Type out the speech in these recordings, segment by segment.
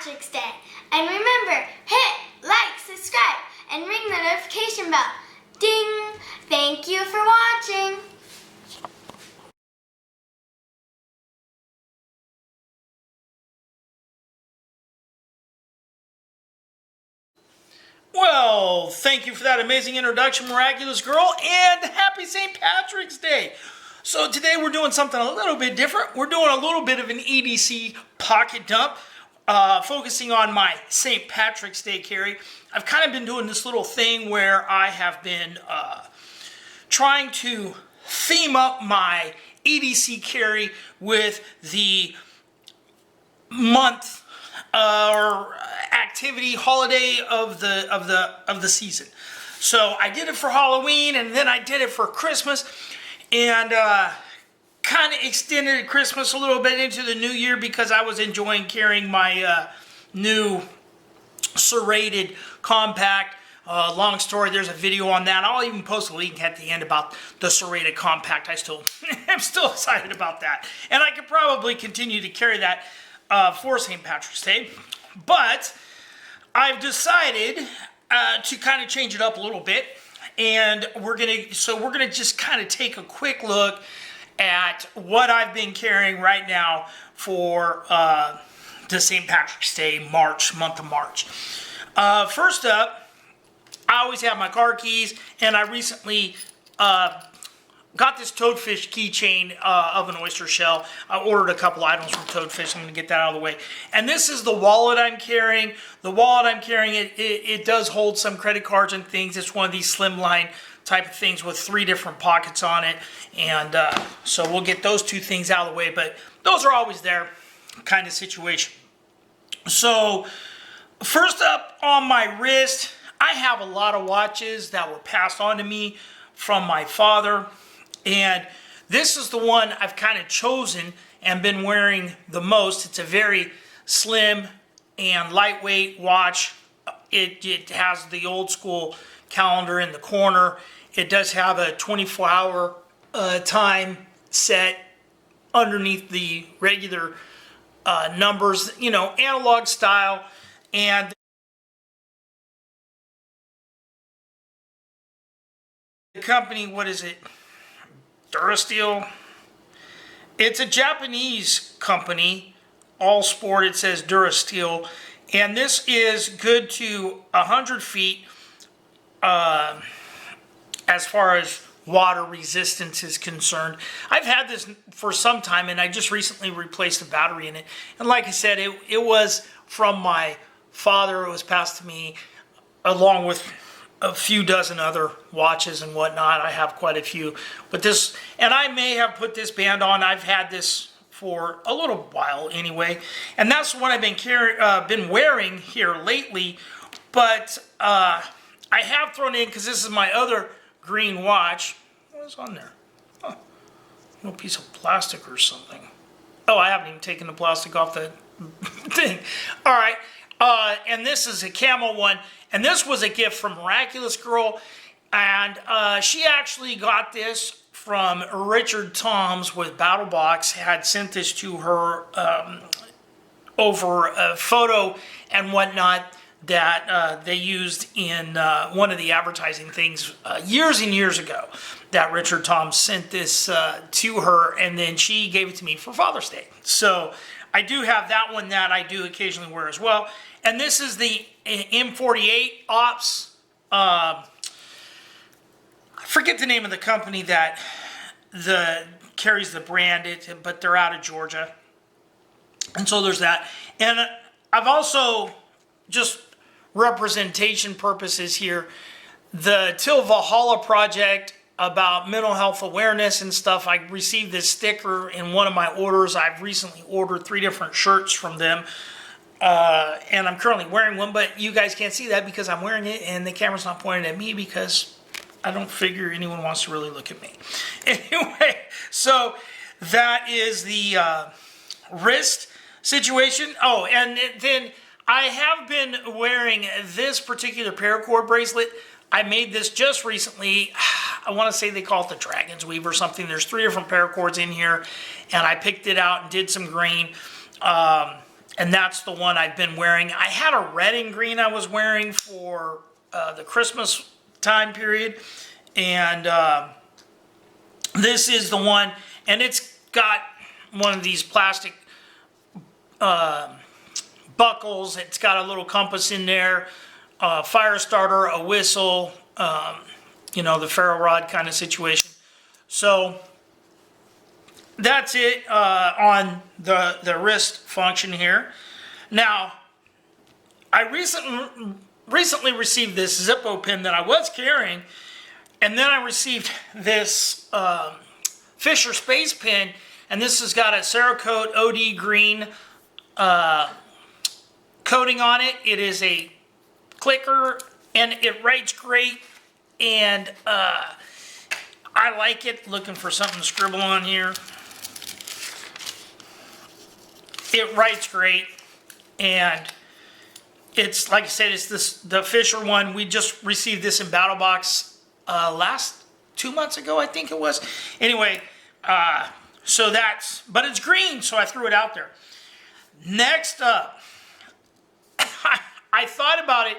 Patrick's Day. And remember, hit like, subscribe, and ring the notification bell. Ding! Thank you for watching. Well, thank you for that amazing introduction, Miraculous Girl, and happy St. Patrick's Day. So today we're doing something a little bit different. We're doing a little bit of an EDC Pocket Dump, focusing on my St. Patrick's Day carry. I've kind of been doing this little thing where I have been trying to theme up my EDC carry with the month or activity holiday of the season. So I did it for Halloween, and then I did it for Christmas, and kind of extended Christmas a little bit into the new year because I was enjoying carrying my new serrated compact. Long story, there's a video on that. I'll even post a link at the end about the serrated compact. I'm still excited about that, and I could probably continue to carry that for St. Patrick's Day, but I've decided to kind of change it up a little bit, and we're gonna just kind of take a quick look at what I've been carrying right now for the St. Patrick's Day month of March. First up, I always have my car keys, and I recently got this Toadfish keychain of an oyster shell. I ordered a couple items from Toadfish. I'm going to get that out of the way. And this is the wallet I'm carrying. The wallet I'm carrying, it does hold some credit cards and things. It's one of these slimline type of things with 3 different pockets on it. And so we'll get those 2 things out of the way. But those are always there kind of situation. So first up on my wrist, I have a lot of watches that were passed on to me from my father. And this is the one I've kind of chosen and been wearing the most. It's a very slim and lightweight watch. It has the old school calendar in the corner. It does have a 24-hour time set underneath the regular numbers, you know, analog style. And the company, what is it? Durasteel. It's a Japanese company. All sport, it says Durasteel. And this is good to 100 feet as far as water resistance is concerned. I've had this for some time, and I just recently replaced the battery in it. And like I said, it was from my father. It was passed to me along with a few dozen other watches and whatnot. I have quite a few, but this, and I may have put this band on. I've had this for a little while anyway, and that's the one I've been wearing here lately. But I have thrown in, because this is my other green watch. What is on there? Huh. No piece of plastic or something. Oh, I haven't even taken the plastic off the thing. All right. And this is a camel one, and this was a gift from Miraculous Girl, and she actually got this from Richard Toms with BattleBox. Had sent this to her over a photo and whatnot that they used in one of the advertising things years and years ago, that Richard Toms sent this to her, and then she gave it to me for Father's Day. So I do have that one that I do occasionally wear as well. And this is the M48 Ops. I forget the name of the company that carries the brand, but they're out of Georgia. And so there's that. And I've also, just representation purposes here, the Till Valhalla project about mental health awareness and stuff. I received this sticker in one of my orders. I've recently ordered 3 different shirts from them. And I'm currently wearing one, but you guys can't see that because I'm wearing it and the camera's not pointed at me because I don't figure anyone wants to really look at me. Anyway, so that is the wrist situation. Oh, and then I have been wearing this particular paracord bracelet. I made this just recently. I want to say they call it the Dragon's Weave or something. There's 3 different paracords in here, and I picked it out and did some grain. And that's the one I've been wearing. I had a red and green I was wearing for the Christmas time period. And this is the one, and it's got one of these plastic buckles. It's got a little compass in there, a fire starter, a whistle, you know, the ferro rod kind of situation. So that's it on the wrist function here. Now, I recently received this Zippo pin that I was carrying, and then I received this Fisher Space pin, and this has got a Cerakote OD green coating on it. It is a clicker, and it writes great, and I like it. Looking for something to scribble on here. It writes great, and it's, like I said, it's the Fisher one. We just received this in Battle Box last 2 months ago, I think it was. Anyway, so that's, but it's green, so I threw it out there. Next up, I thought about it,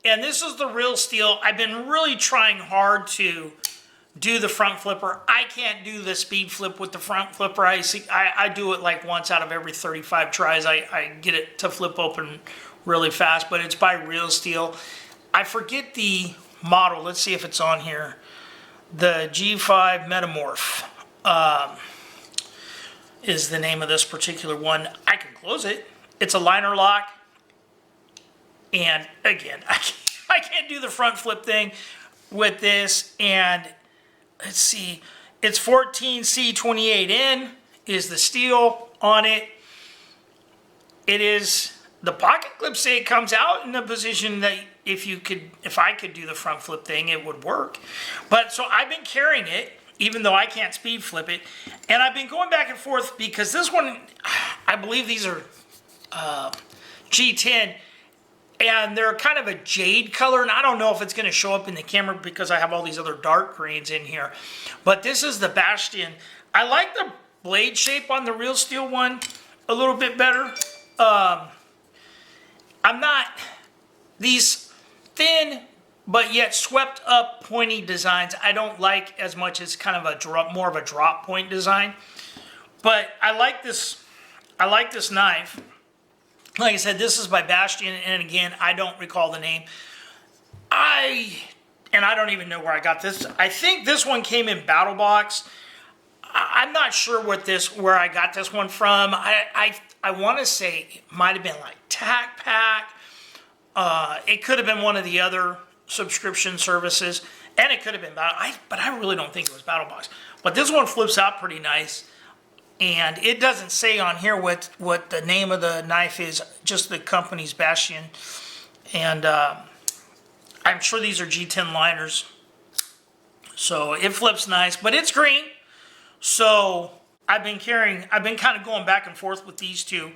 and this is the Real Steel. I've been really trying hard to do the front flipper. I can't do the speed flip with the front flipper. I do it like once out of every 35 tries. I get it to flip open really fast, but it's by Real Steel. I forget the model. Let's see if it's on here. The G5 Metamorph is the name of this particular one. I can close it. It's a liner lock. And again, I can't do the front flip thing with this. And let's see, it's 14C28N is the steel on it. It is, the pocket clips say it comes out in the position that if I could do the front flip thing, it would work. But so I've been carrying it, even though I can't speed flip it. And I've been going back and forth because this one, I believe these are G10. And they're kind of a jade color, and I don't know if it's going to show up in the camera because I have all these other dark greens in here. But this is the Bastion. I like the blade shape on the Real Steel one a little bit better. I'm not, these thin but yet swept up pointy designs I don't like as much as kind of a more of a drop point design. But I like this knife. Like I said, this is by Bastion, and again, I don't recall the name. I don't even know where I got this. I think this one came in Battle Box. I'm not sure where I got this one from. I want to say it might have been like Tac Pack. It could have been one of the other subscription services, and it could have been but I really don't think it was Battle Box. But this one flips out pretty nice. And it doesn't say on here what the name of the knife is, just the company's Bastion. And I'm sure these are G10 liners. So it flips nice, but it's green. So I've been kind of going back and forth with these two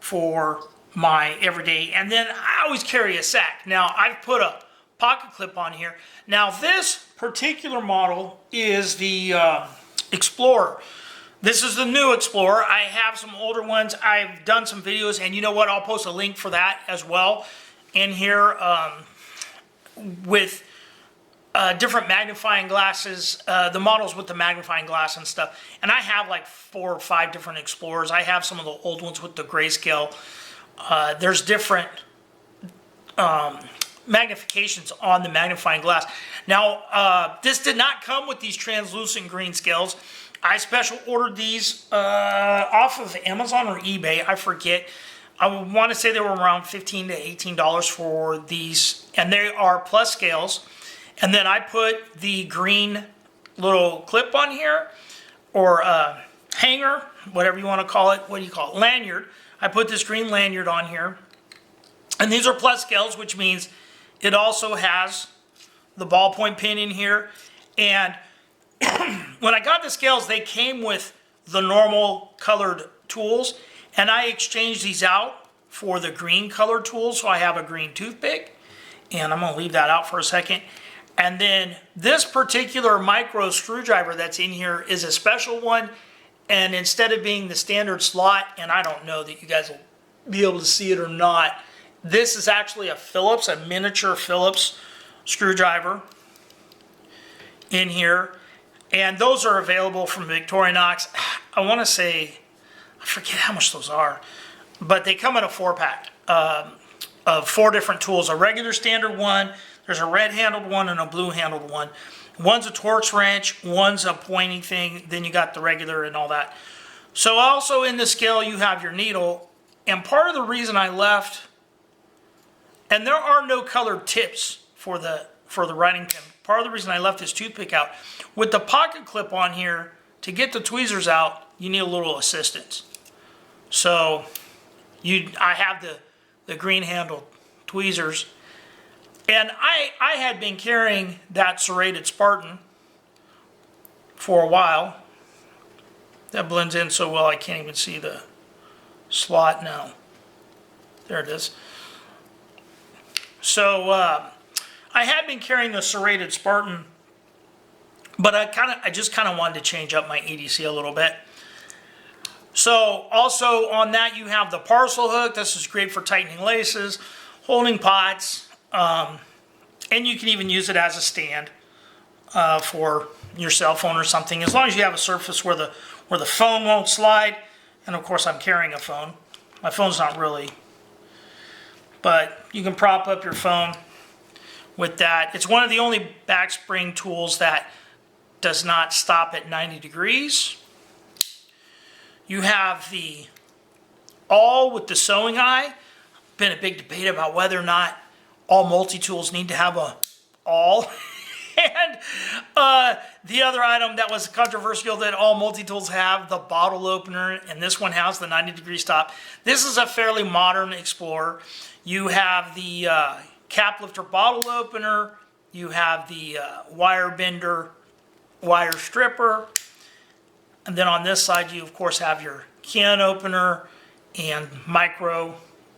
for my everyday. And then I always carry a sack. Now I've put a pocket clip on here. Now this particular model is the Explorer. This is the new Explorer. I have some older ones. I've done some videos, and you know what? I'll post a link for that as well in here with different magnifying glasses, the models with the magnifying glass and stuff. And I have like 4 or 5 different Explorers. I have some of the old ones with the grayscale. There's different magnifications on the magnifying glass. Now, this did not come with these translucent green scales. I special ordered these off of Amazon or eBay, I forget. I want to say they were around $15 to $18 for these, and they are plus scales. And then I put the green little clip on here, or hanger, whatever you want to call it. What do you call it? Lanyard. I put this green lanyard on here. And these are plus scales, which means it also has the ballpoint pin in here. And when I got the scales, they came with the normal colored tools, and I exchanged these out for the green colored tools, so I have a green toothpick, and I'm going to leave that out for a second. And then this particular micro screwdriver that's in here is a special one, And instead of being the standard slot, and I don't know that you guys will be able to see it or not, this is actually a Phillips, a miniature Phillips screwdriver in here. And those are available from Victorinox. I want to say, I forget how much those are, but they come in a 4-pack of 4 different tools. A regular standard one, there's a red-handled one, and a blue-handled one. One's a Torx wrench, one's a pointing thing, then you got the regular and all that. So also in the scale you have your needle, and part of the reason I left, and there are no colored tips for the writing pen. Part of the reason I left this toothpick out, with the pocket clip on here, to get the tweezers out, you need a little assistance. So I have the green handled tweezers. And I had been carrying that serrated Spartan for a while. That blends in so well I can't even see the slot now. There it is. So I had been carrying the serrated Spartan, but I just kind of wanted to change up my EDC a little bit. So also on that you have the parcel hook. This is great for tightening laces, holding pots. And you can even use it as a stand for your cell phone or something, as long as you have a surface where the phone won't slide. And of course I'm carrying a phone. My phone's not really, but you can prop up your phone with that. It's one of the only back spring tools that does not stop at 90 degrees. You have the awl with the sewing eye. Been a big debate about whether or not all multi-tools need to have a awl. And the other item that was controversial that all multi-tools have, the bottle opener, and this one has the 90-degree stop. This is a fairly modern Explorer. You have the cap lifter bottle opener, you have the wire bender, wire stripper, and then on this side you of course have your can opener and micro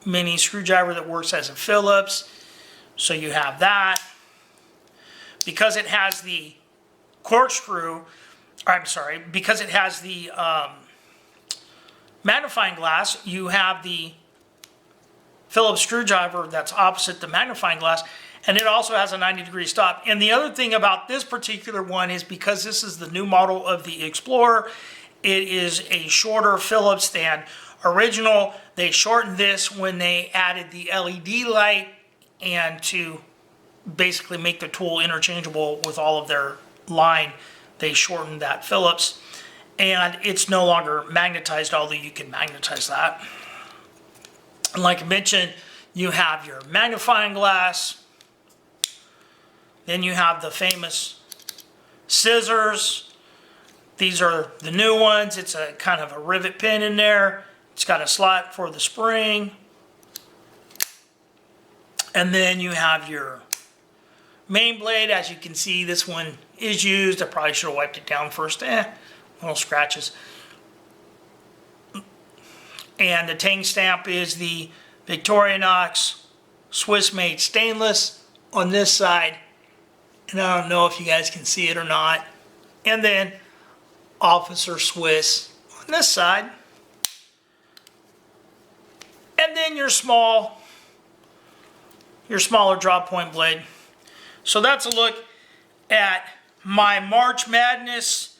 mini screwdriver that works as a Phillips. So you have that. Because it has the corkscrew, because it has the magnifying glass, you have the Phillips screwdriver that's opposite the magnifying glass, and it also has a 90-degree stop. And the other thing about this particular one is because this is the new model of the Explorer, it is a shorter Phillips than original. They shortened this when they added the LED light and to basically make the tool interchangeable with all of their line, they shortened that Phillips. And it's no longer magnetized, although you can magnetize that. And like I mentioned, you have your magnifying glass. Then you have the famous scissors. These are the new ones. It's a kind of a rivet pin in there. It's got a slot for the spring. And then you have your main blade. As you can see, this one is used. I probably should have wiped it down first. Little scratches. And the tang stamp is the Victorinox Swiss-made stainless on this side. And I don't know if you guys can see it or not. And then Officer Swiss on this side. And then your smaller drop point blade. So that's a look at my March Madness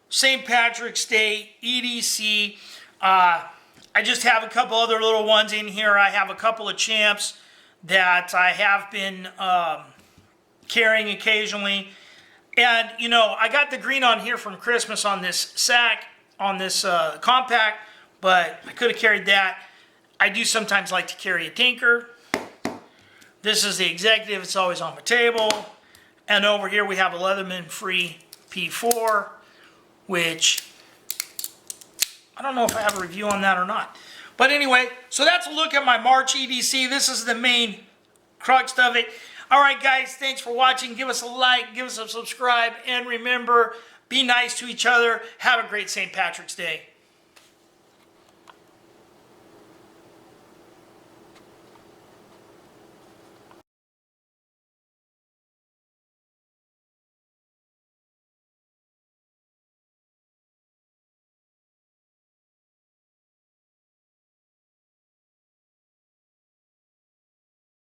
St. Patrick's Day EDC. I just have a couple other little ones in here. I have a couple of champs that I have been carrying occasionally. And, you know, I got the green on here from Christmas on this sack, on this compact, but I could have carried that. I do sometimes like to carry a Tinker. This is the Executive. It's always on my table. And over here we have a Leatherman Free P4, which I don't know if I have a review on that or not. But anyway, so that's a look at my March EDC. This is the main crux of it. All right, guys, thanks for watching. Give us a like, give us a subscribe, and remember, be nice to each other. Have a great St. Patrick's Day.